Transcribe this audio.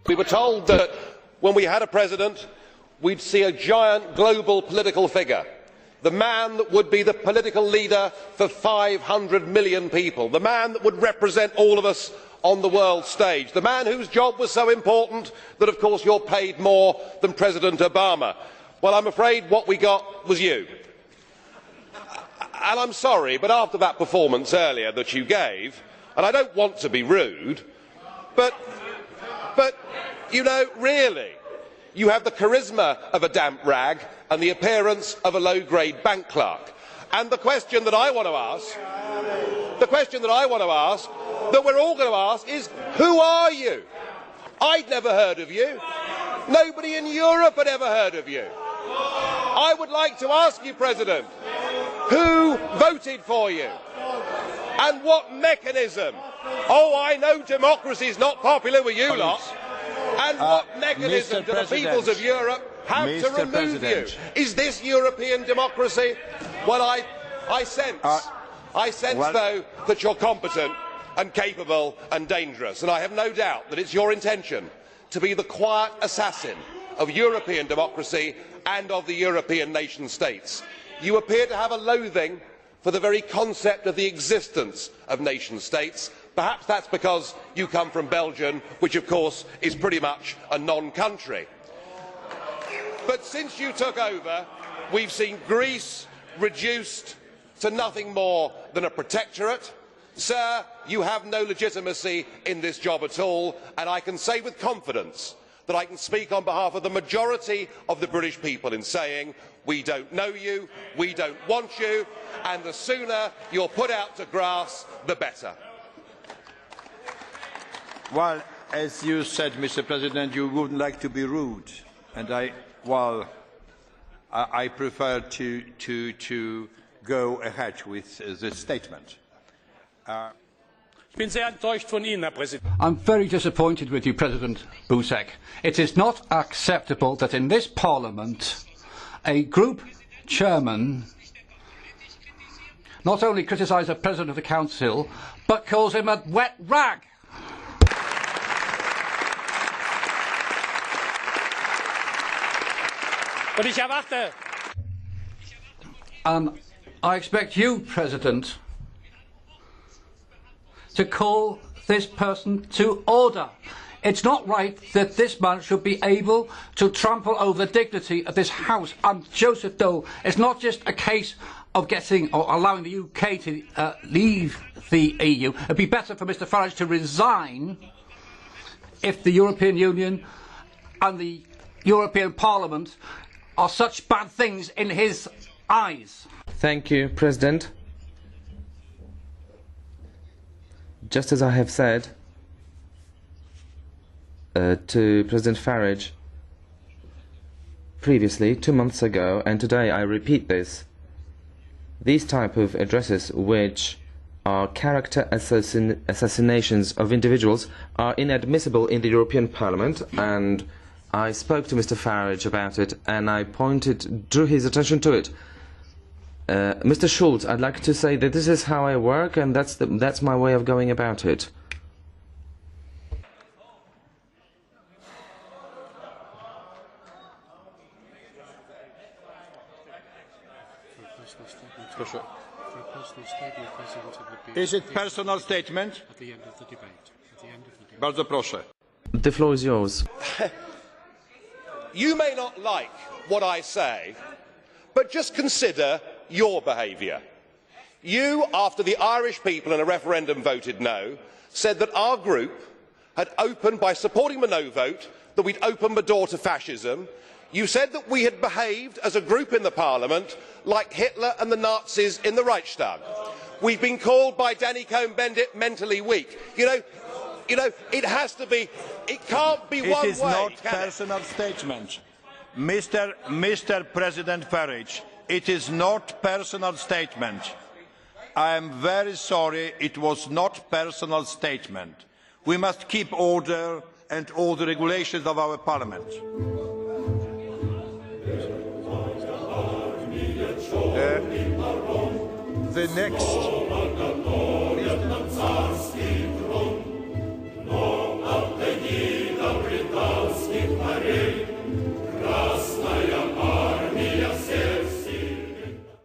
We were told that when we had a president, we'd see a giant global political figure, the man that would be the political leader for 500 million people, the man that would represent all of us on the world stage, the man whose job was so important that, of course, you're paid more than President Obama. Well, I'm afraid what we got was you. And I'm sorry, but after that performance earlier that you gave, and I don't want to be rude, but you know, really, you have the charisma of a damp rag and the appearance of a low-grade bank clerk. And the question that I want to ask, that we're all going to ask is, who are you? I'd never heard of you. Nobody in Europe had ever heard of you. I would like to ask you, President, who voted for you? And what mechanism? Oh, I know democracy is not popular with you lot. And what mechanism do the peoples of Europe have to remove you? Is this European democracy? Well, I sense, though, that you're competent and capable and dangerous, and I have no doubt that it's your intention to be the quiet assassin of European democracy and of the European nation states. You appear to have a loathing for the very concept of the existence of nation states. Perhaps that's because you come from Belgium, which of course is pretty much a non-country. But since you took over, we've seen Greece reduced to nothing more than a protectorate. Sir, you have no legitimacy in this job at all, and I can say with confidence that I can speak on behalf of the majority of the British people in saying we don't know you, we don't want you, and the sooner you're put out to grass, the better. Well, as you said, Mr. President, you wouldn't like to be rude, and I prefer to go ahead with this statement. I'm very disappointed with you, President Buzek. It is not acceptable that in this Parliament a group chairman not only criticises the President of the Council, but calls him a wet rag. I expect you, President, to call this person to order. It's not right that this man should be able to trample over the dignity of this House. And Joseph Dole, it's not just a case of getting or allowing the UK to leave the EU. It'd be better for Mr Farage to resign if the European Union and the European Parliament are such bad things in his eyes. Thank you, President. Just as I have said to President Farage previously, 2 months ago, and today I repeat this, these type of addresses, which are character assassinations of individuals, are inadmissible in the European Parliament, and I spoke to Mr Farage about it and I drew his attention to it. Mr Schulz, I'd like to say that this is how I work and that's my way of going about it. Is it personal statement? At the end of the debate. Bardzo proszę. The floor is yours. You may not like what I say, but just consider your behaviour. You, after the Irish people in a referendum voted no, said that our group had opened, by supporting the no vote, that we'd opened the door to fascism. You said that we had behaved as a group in the Parliament like Hitler and the Nazis in the Reichstag. We've been called by Danny Cohn-Bendit mentally weak. You know, it has to be. It can't be one way. It is not personal statement, Mr. President Farage. It is not personal statement. I am very sorry. It was not personal statement. We must keep order and all the regulations of our Parliament. The next